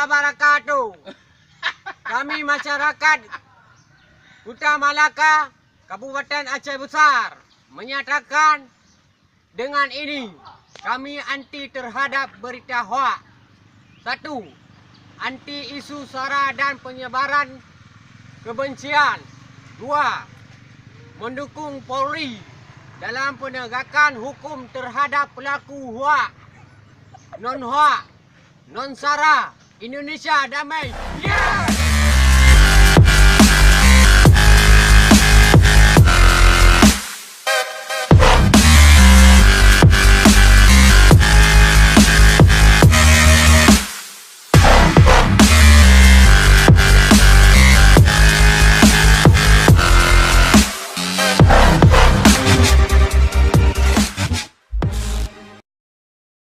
wabarakatuh. Kami masyarakat Kuta Malaka, Kabupaten Aceh Besar menyatakan dengan ini kami anti terhadap berita hoak. 1. Anti isu sara dan penyebaran kebencian. 2. Mendukung Polri dalam penegakan hukum terhadap pelaku hoak, non-hoak, non-sara. Indonesia damai. Yeah!